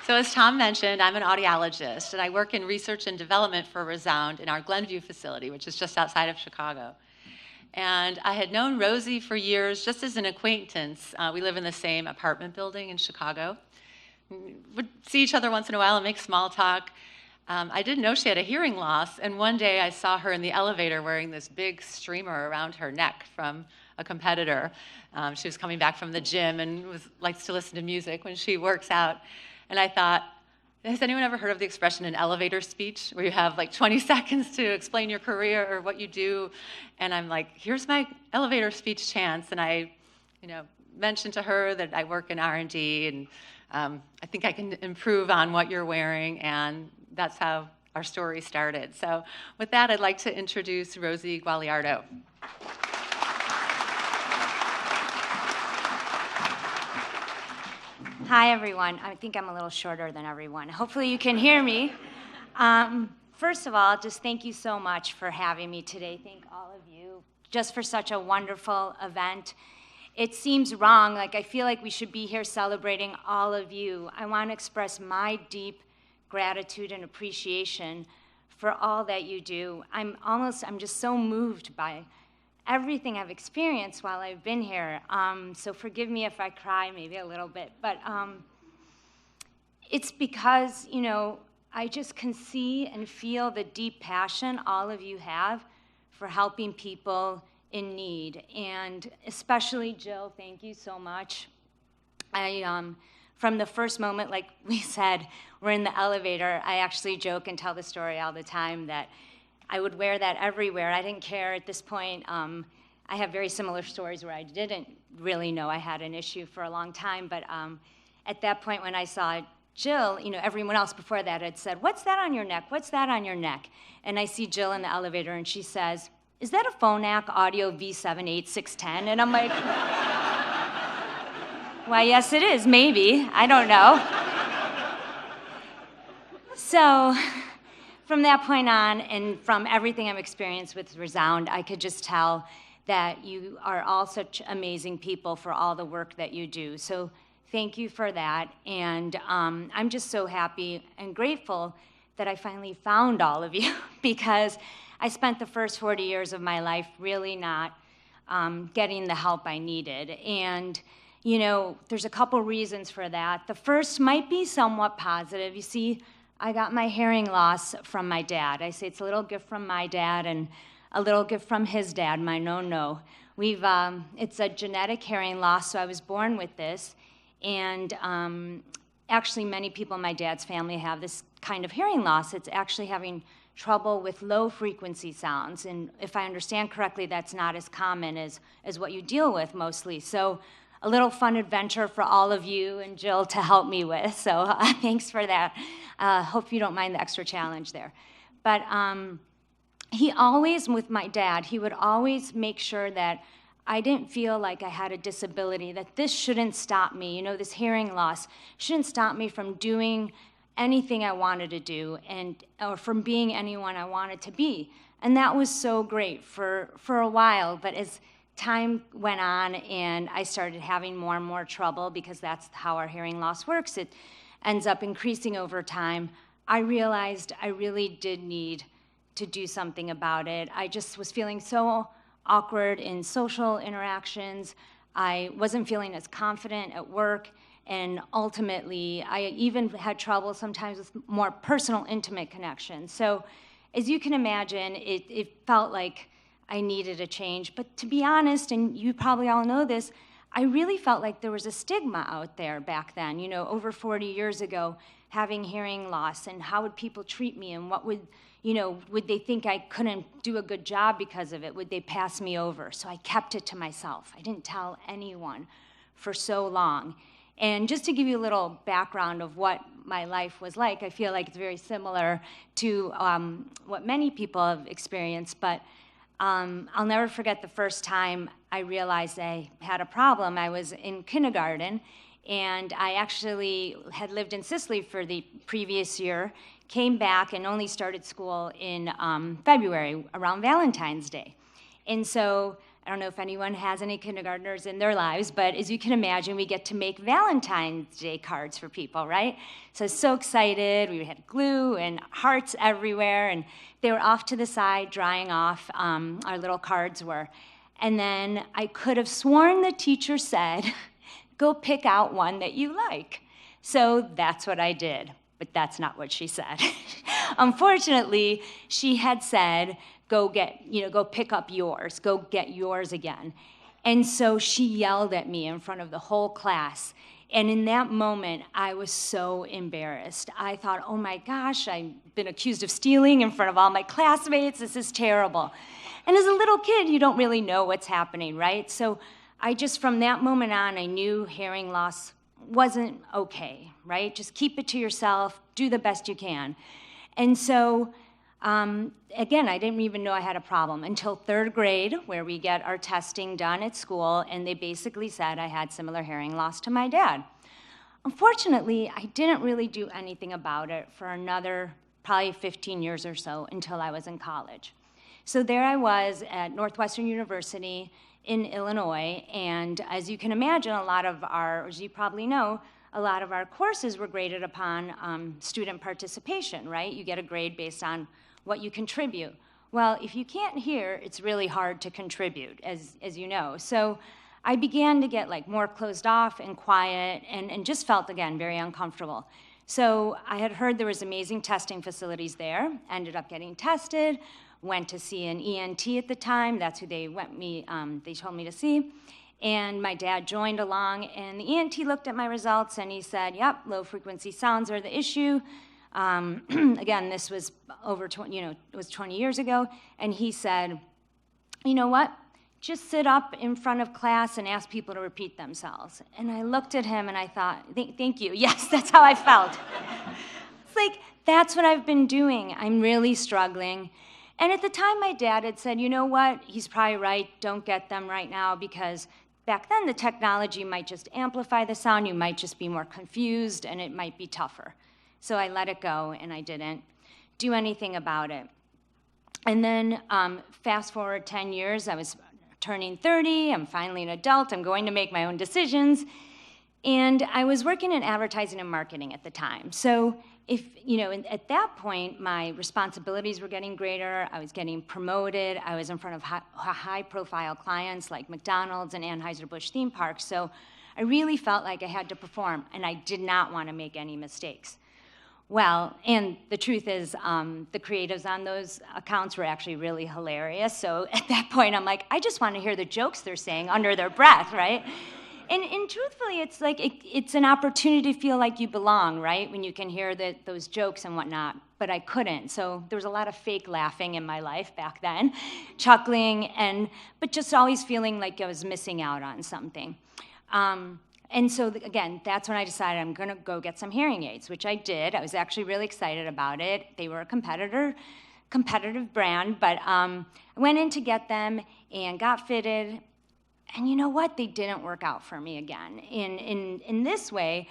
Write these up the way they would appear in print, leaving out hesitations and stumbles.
So as Tom mentioned, I'm an audiologist, and I work in research and development for ReSound in our Glenview facility, which is just outside of Chicago. And I had known Rosie for years, just as an acquaintance. We live in the same apartment building in Chicago. Would see each other once in a while and make small talk. I didn't know she had a hearing loss, and one day I saw her in the elevator wearing this big streamer around her neck from a competitor. She was coming back from the gym and likes to listen to music when she works out. And I thought, has anyone ever heard of the expression an elevator speech, where you have like 20 seconds to explain your career or what you do? And I'm like, here's my elevator speech chance. And I, mentioned to her that I work in R&D, and I think I can improve on what you're wearing, and that's how our story started. So with that, I'd like to introduce Rosie Guagliardo. Hi, everyone. I think I'm a little shorter than everyone. Hopefully you can hear me. First of all, just thank you so much for having me today. Thank all of you just for such a wonderful event. It seems wrong, I feel like we should be here celebrating all of you. I want to express my deep gratitude and appreciation for all that you do. I'm just so moved by everything I've experienced while I've been here. So forgive me if I cry maybe a little bit, but it's because, I just can see and feel the deep passion all of you have for helping people in need. And especially Jill, thank you so much. From the first moment, like we said, we're in the elevator, I actually joke and tell the story all the time that I would wear that everywhere. I didn't care at this point. I have very similar stories where I didn't really know I had an issue for a long time, but at that point when I saw Jill, everyone else before that had said, "What's that on your neck? What's that on your neck?" And I see Jill in the elevator and she says, "Is that a Phonak Audio V78610?" And I'm like, why, yes it is, maybe, I don't know. So from that point on, and from everything I've experienced with ReSound, I could just tell that you are all such amazing people for all the work that you do. So thank you for that, and I'm just so happy and grateful that I finally found all of you, because I spent the first 40 years of my life really not getting the help I needed. And there's a couple reasons for that. The first might be somewhat positive. You see, I got my hearing loss from my dad. I say it's a little gift from my dad and a little gift from his dad, my no. It's a genetic hearing loss, so I was born with this. And actually, many people in my dad's family have this kind of hearing loss. It's actually having trouble with low-frequency sounds. And if I understand correctly, that's not as common as what you deal with mostly. So a little fun adventure for all of you and Jill to help me with. So thanks for that. Hope you don't mind the extra challenge there. But he always, with my dad, he would always make sure that I didn't feel like I had a disability, that this shouldn't stop me, this hearing loss shouldn't stop me from doing anything I wanted to do or from being anyone I wanted to be. And that was so great for a while, but as time went on and I started having more and more trouble, because that's how our hearing loss works, it ends up increasing over time, I realized I really did need to do something about it. I just was feeling so awkward in social interactions. I wasn't feeling as confident at work, and ultimately, I even had trouble sometimes with more personal, intimate connections. So as you can imagine, it felt like I needed a change. But to be honest, and you probably all know this, I really felt like there was a stigma out there back then, over 40 years ago, having hearing loss, and how would people treat me, and what would they think I couldn't do a good job because of it? Would they pass me over? So I kept it to myself. I didn't tell anyone for so long. And just to give you a little background of what my life was like, I feel like it's very similar to what many people have experienced, but I'll never forget the first time I realized I had a problem. I was in kindergarten, and I actually had lived in Sicily for the previous year, came back and only started school in February, around Valentine's Day. And so I don't know if anyone has any kindergartners in their lives, but as you can imagine, we get to make Valentine's Day cards for people, right? So I was so excited. We had glue and hearts everywhere, and they were off to the side, drying off, our little cards were. And then I could have sworn the teacher said, go pick out one that you like. So that's what I did, but that's not what she said. Unfortunately, she had said, go pick up yours, go get yours again. And so she yelled at me in front of the whole class. And in that moment, I was so embarrassed. I thought, oh my gosh, I've been accused of stealing in front of all my classmates. This is terrible. And as a little kid, you don't really know what's happening, right? So I just, from that moment on, I knew hearing loss wasn't okay, right? Just keep it to yourself, do the best you can. And so, again, I didn't even know I had a problem until third grade, where we get our testing done at school, and they basically said I had similar hearing loss to my dad. Unfortunately, I didn't really do anything about it for another probably 15 years or so until I was in college. So there I was at Northwestern University in Illinois, and as you can imagine, as you probably know, a lot of our courses were graded upon student participation, right? You get a grade based on what you contribute. Well, if you can't hear, it's really hard to contribute, as you know. So I began to get more closed off and quiet and just felt, again, very uncomfortable. So I had heard there was amazing testing facilities there, ended up getting tested, went to see an ENT at the time. That's who they told me to see. And my dad joined along, and the ENT looked at my results, and he said, yep, low-frequency sounds are the issue. Again, this was it was 20 years ago, and he said, you know what? Just sit up in front of class and ask people to repeat themselves. And I looked at him, and I thought, thank you. Yes, that's how I felt. It's that's what I've been doing. I'm really struggling. And at the time, my dad had said, you know what? He's probably right. Don't get them right now, because back then, the technology might just amplify the sound. You might just be more confused, and it might be tougher. So I let it go, and I didn't do anything about it. And then fast forward 10 years, I was turning 30. I'm finally an adult. I'm going to make my own decisions. And I was working in advertising and marketing at the time. So at that point, my responsibilities were getting greater. I was getting promoted. I was in front of high-profile clients like McDonald's and Anheuser-Busch theme parks. So I really felt like I had to perform, and I did not want to make any mistakes. Well, and the truth is, the creatives on those accounts were actually really hilarious. So at that point, I'm like, I just want to hear the jokes they're saying under their breath, right? And truthfully, it's it's an opportunity to feel like you belong, right? When you can hear those jokes and whatnot, but I couldn't. So there was a lot of fake laughing in my life back then, chuckling, but just always feeling like I was missing out on something. And so, again, that's when I decided I'm going to go get some hearing aids, which I did. I was actually really excited about it. They were a competitive brand, but I went in to get them and got fitted. And you know what? They didn't work out for me again. In this way,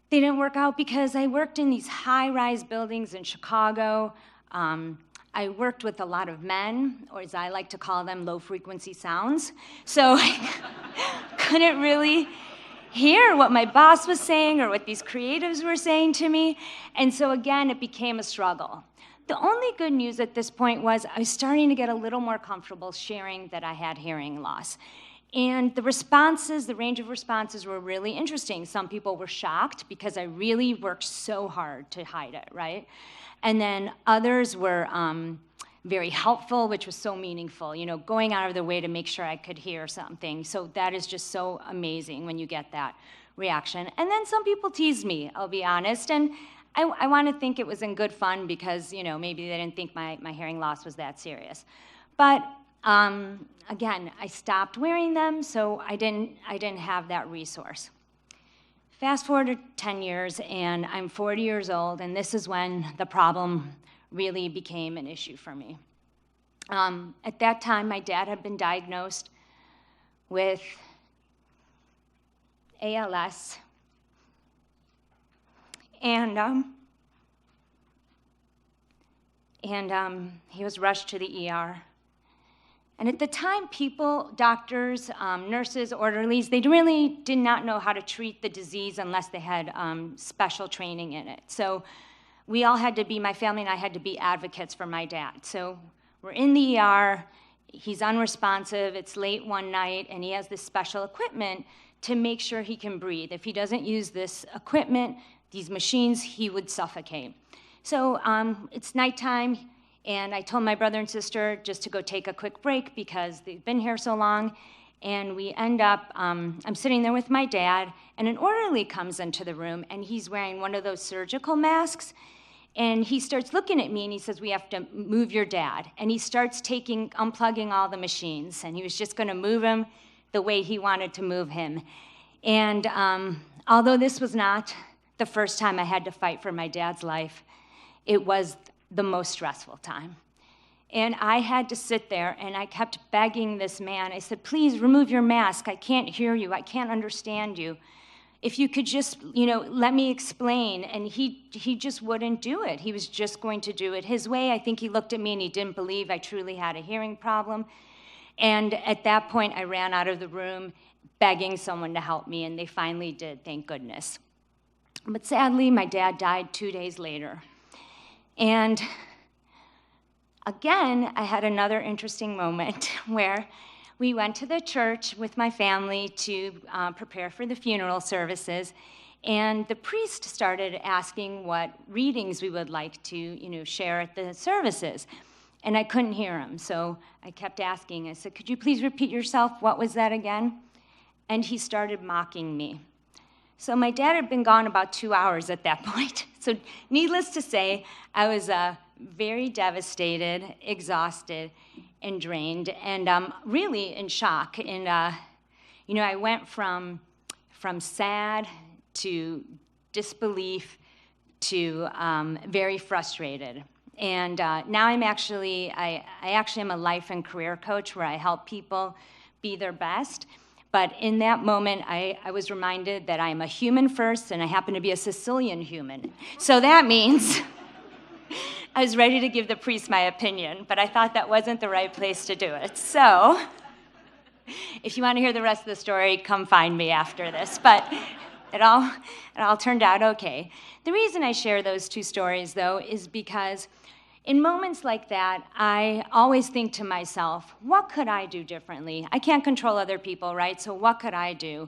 they didn't work out because I worked in these high-rise buildings in Chicago. I worked with a lot of men, or as I like to call them, low-frequency sounds. So I couldn't really hear what my boss was saying or what these creatives were saying to me. And so again, it became a struggle. The only good news at this point was I was starting to get a little more comfortable sharing that I had hearing loss. And the range of responses were really interesting. Some people were shocked because I really worked so hard to hide it, right? And then others were very helpful, which was so meaningful, going out of their way to make sure I could hear something. So that is just so amazing when you get that reaction. And then some people teased me, I'll be honest. And I want to think it was in good fun because, maybe they didn't think my hearing loss was that serious. But again, I stopped wearing them, so I didn't have that resource. Fast forward to 10 years, and I'm 40 years old, and this is when the problem really became an issue for me. At that time, my dad had been diagnosed with ALS, and he was rushed to the ER. And at the time, people, doctors, nurses, orderlies, they really did not know how to treat the disease unless they had special training in it. So we all had to be, my family and I had to be advocates for my dad. So we're in the ER, he's unresponsive, it's late one night, and he has this special equipment to make sure he can breathe. If he doesn't use this equipment, these machines, he would suffocate. So it's nighttime, and I told my brother and sister just to go take a quick break because they've been here so long. And we end up, I'm sitting there with my dad, and an orderly comes into the room, and he's wearing one of those surgical masks. And he starts looking at me, and he says, "We have to move your dad." And he starts unplugging all the machines, and he was just going to move him the way he wanted to move him. And although this was not the first time I had to fight for my dad's life, it was the most stressful time. And I had to sit there, and I kept begging this man. I said, "Please remove your mask. I can't hear you. I can't understand you. If you could just, let me explain." And he just wouldn't do it. He was just going to do it his way. I think he looked at me and he didn't believe I truly had a hearing problem. And at that point, I ran out of the room begging someone to help me, and they finally did, thank goodness. But sadly, my dad died 2 days later. And again, I had another interesting moment where we went to the church with my family to prepare for the funeral services, and the priest started asking what readings we would like to, share at the services. And I couldn't hear him, so I kept asking. I said, "Could you please repeat yourself? What was that again?" And he started mocking me. So my dad had been gone about 2 hours at that point. So needless to say, I was very devastated, exhausted, and drained, and really in shock. And I went from sad to disbelief to very frustrated. And now I actually am a life and career coach where I help people be their best. But in that moment, I was reminded that I am a human first, and I happen to be a Sicilian human. So that means I was ready to give the priest my opinion, but I thought that wasn't the right place to do it. So if you want to hear the rest of the story, come find me after this. But it all turned out okay. The reason I share those two stories, though, is because in moments like that, I always think to myself, what could I do differently? I can't control other people, right? So what could I do?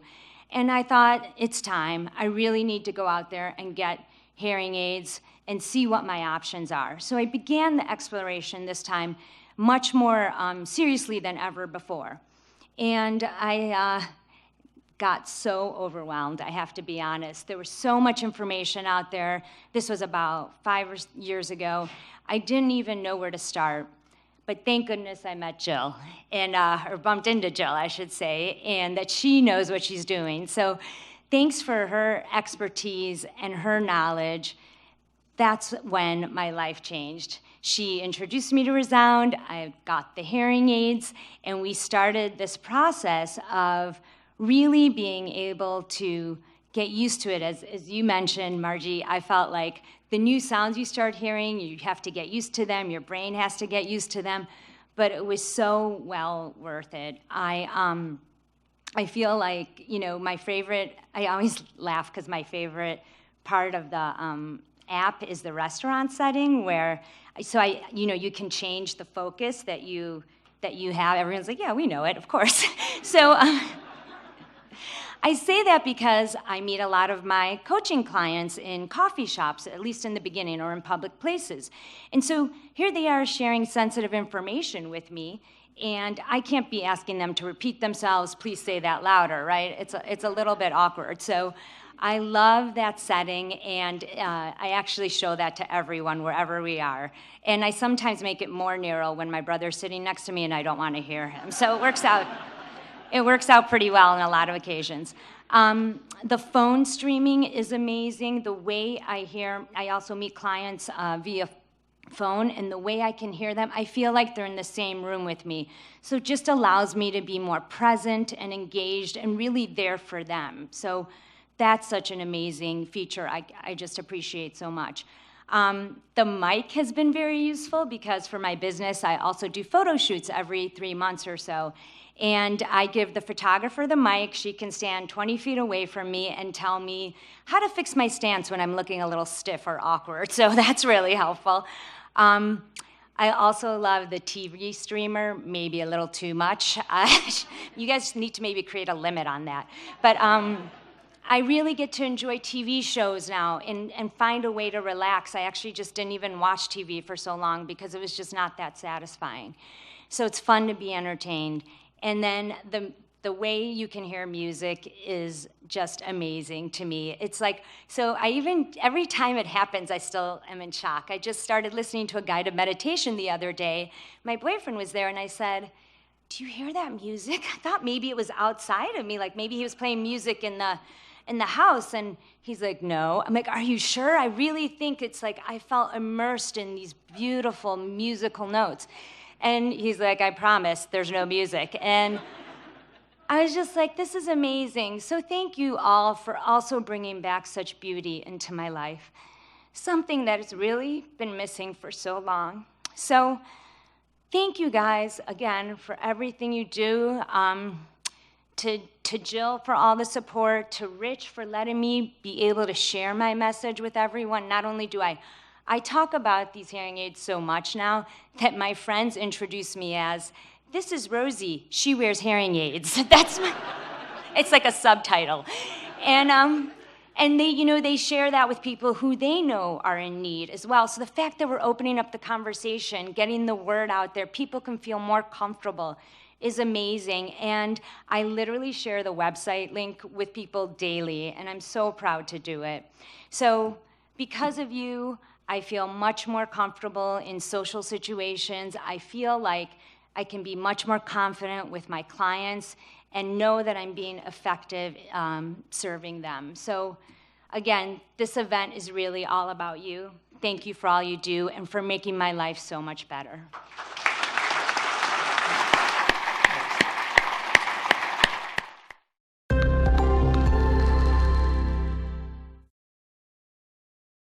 And I thought, it's time. I really need to go out there and get hearing aids and see what my options are. So I began the exploration this time much more seriously than ever before. And I got so overwhelmed, I have to be honest. There was so much information out there. This was about 5 years ago. I didn't even know where to start. But thank goodness I met Jill, or bumped into Jill, I should say, and that she knows what she's doing. So thanks for her expertise and her knowledge. That's when my life changed. She introduced me to ReSound, I got the hearing aids, and we started this process of really being able to get used to it. As you mentioned, Margie, I felt like the new sounds you start hearing, you have to get used to them, your brain has to get used to them, but it was so well worth it. I feel like, my favorite, I always laugh because my favorite part of the app is the restaurant setting where, you can change the focus that you have. Everyone's like, yeah, we know it, of course. So I say that because I meet a lot of my coaching clients in coffee shops, at least in the beginning, or in public places. And so here they are sharing sensitive information with me, and I can't be asking them to repeat themselves, please say that louder, right? It's a little bit awkward. So I love that setting, and I actually show that to everyone wherever we are. And I sometimes make it more narrow when my brother's sitting next to me and I don't want to hear him. So it works out. It works out pretty well on a lot of occasions. The phone streaming is amazing. The way I also meet clients via phone, and the way I can hear them, I feel like they're in the same room with me. So it just allows me to be more present and engaged and really there for them. So that's such an amazing feature I just appreciate so much. The mic has been very useful because for my business, I also do photo shoots every 3 months or so. And I give the photographer the mic. She can stand 20 feet away from me and tell me how to fix my stance when I'm looking a little stiff or awkward. So that's really helpful. I also love the TV streamer, maybe a little too much. You guys need to maybe create a limit on that. But I really get to enjoy TV shows now and find a way to relax. I actually just didn't even watch TV for so long because it was just not that satisfying. So it's fun to be entertained. And then the way you can hear music is just amazing to me. It's like, so every time it happens, I still am in shock. I just started listening to a guided meditation the other day. My boyfriend was there and I said, "Do you hear that music?" I thought maybe it was outside of me, like maybe he was playing music in the house, and he's like, "No." I'm like, "Are you sure?" I really think it's like I felt immersed in these beautiful musical notes. And he's like, "I promise, there's no music." And I was just like, this is amazing. So thank you all for also bringing back such beauty into my life, something that has really been missing for so long. So thank you guys again for everything you do. To Jill for all the support, to Rich for letting me be able to share my message with everyone. Not only do I talk about these hearing aids so much now that my friends introduce me as, "This is Rosie, she wears hearing aids." It's like a subtitle. And they share that with people who they know are in need as well. So the fact that we're opening up the conversation, getting the word out there, people can feel more comfortable is amazing. And I literally share the website link with people daily, and I'm so proud to do it. So because of you, I feel much more comfortable in social situations. I feel like I can be much more confident with my clients and know that I'm being effective serving them. So again, this event is really all about you. Thank you for all you do and for making my life so much better.